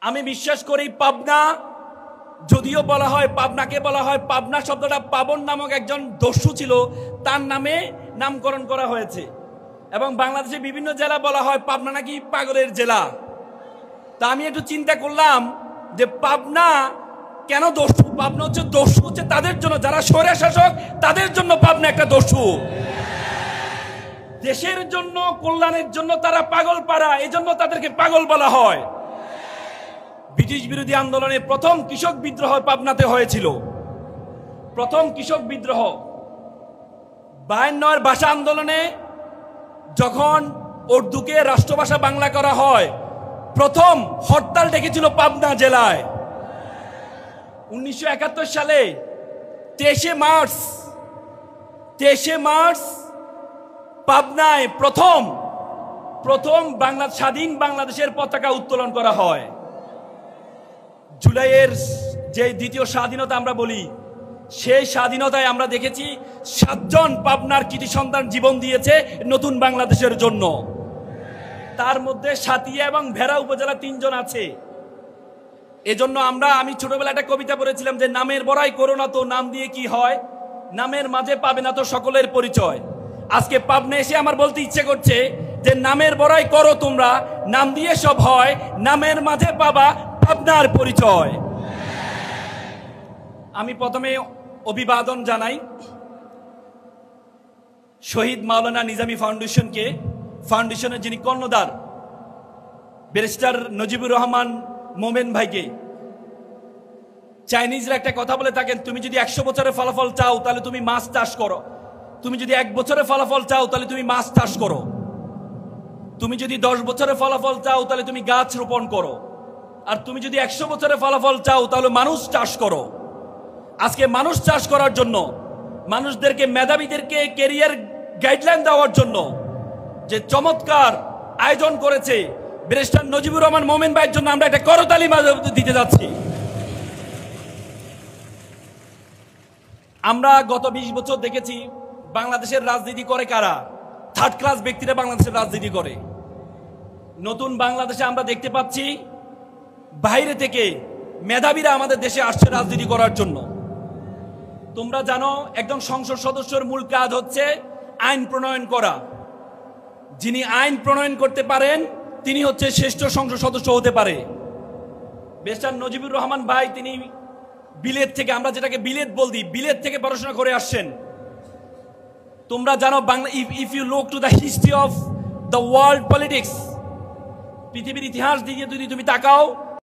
আমি বিশ্বাস করি পাবনা, যদিও বলা হয় পাবনাকে বলা হয় পাবনা শব্দটা পাবন নামক একজন দস্যু ছিল, তার নামে নামকরণ করা হয়েছে। এবং বাংলাদেশের বিভিন্ন জেলা বলা হয় পাবনা নাকি পাগলের জেলা। তা আমি একটু চিন্তা করলাম যে পাবনা কেন দস্যু? পাবনা হচ্ছে দস্যু হচ্ছে তাদের জন্য যারা স্বৈর শাসক, তাদের জন্য পাবনা একটা দস্যু। দেশের জন্য, কল্যাণের জন্য তারা পাগল পাড়া, এই জন্য তাদেরকে পাগল বলা হয়। ব্রিটিশ বিরোধী আন্দোলনে প্রথম কৃষক বিদ্রোহ পাবনাতে হয়েছিল। প্রথম কৃষক বিদ্রোহ 52 ভাষা আন্দোলনে যখন উর্দুকে রাষ্ট্রভাষা বাংলা করা হয়, প্রথম হরতাল ডেকেছিল পাবনা জেলায়। 1971 সালে 23শে মার্চ পাবনায় প্রথম স্বাধীন বাংলাদেশের পতাকা উত্তোলন করা হয়। জুলাইয়ের যে দ্বিতীয় স্বাধীনতা আমরা বলি, সেই স্বাধীনতায় আমরা দেখেছি 7 জন পাবনার কৃতি সন্তান জীবন দিয়েছে নতুন বাংলাদেশের জন্য। তার মধ্যে সাতিয়া এবং ভেড়া উপজেলা 3 জন আছে। এজন্য আমি ছোটবেলায় একটা কবিতা পড়েছিলাম যে নামের বড়াই করো না তো নাম দিয়ে কি হয়, নামের মাঝে পাবে না তো সকলের পরিচয়। আজকে পাবনা এসে আমার বলতে ইচ্ছে করছে যে নামের বড়াই করো তোমরা, নাম দিয়ে সব হয়, নামের মাঝে পাবা পাবনার পরিচয়। আমি প্রথমে অভিবাদন জানাই শহীদ মাওলানা নিজামী ফাউন্ডেশনকে, ফাউন্ডেশনের যিনি কর্ণধার ব্যারিস্টার নজিবুর রহমান মোমেন ভাইকে। চাইনিজরা একটা কথা বলে থাকেন, তুমি যদি 100 বছরের ফলাফল চাও তাহলে তুমি মাছ চাষ করো, তুমি যদি 1 বছরের ফলাফল চাও তাহলে তুমি মাছ চাষ করো, তুমি যদি 10 বছরের ফলাফল চাও তাহলে তুমি গাছ রোপণ করো, আর তুমি যদি 100 বছরের ফলাফল চাও তাহলে মানুষ চাষ করো। আজকে মানুষ চাষ করার জন্য, মানুষদেরকে, মেধাবীদেরকে ক্যারিয়ার গাইডলাইন দেওয়ার জন্য যে চমৎকার আয়োজন করেছে ব্যারিস্টার নজিবুর রহমান মোমেন ভাইয়ের জন্য আমরা একটা করতালি দিতে যাচ্ছি। আমরা গত 20 বছর দেখেছি বাংলাদেশের রাজনীতি করে কারা? 3rd ক্লাস ব্যক্তিরা বাংলাদেশের রাজনীতি করে। নতুন বাংলাদেশে আমরা দেখতে পাচ্ছি বাইরে থেকে মেধাবীরা আমাদের দেশে আসছে রাজনীতি করার জন্য। তোমরা জানো একজন সংসদ সদস্যের মূল কাজ হচ্ছে আইন প্রণয়ন করা। যিনি আইন প্রণয়ন করতে পারেন তিনি হচ্ছে শ্রেষ্ঠ সংসদ সদস্য হতে পারে। ব্যারিস্টার নজিবুর রহমান ভাই তিনি বিলেত থেকে, আমরা যেটাকে বিলেত বলছি, বিলেত থেকে পড়াশোনা করে আসছেন। তোমরা জানো Bangla, if you look to the history of the world politics, পৃথিবীর ইতিহাস দিকে যদি তুমি তাকাও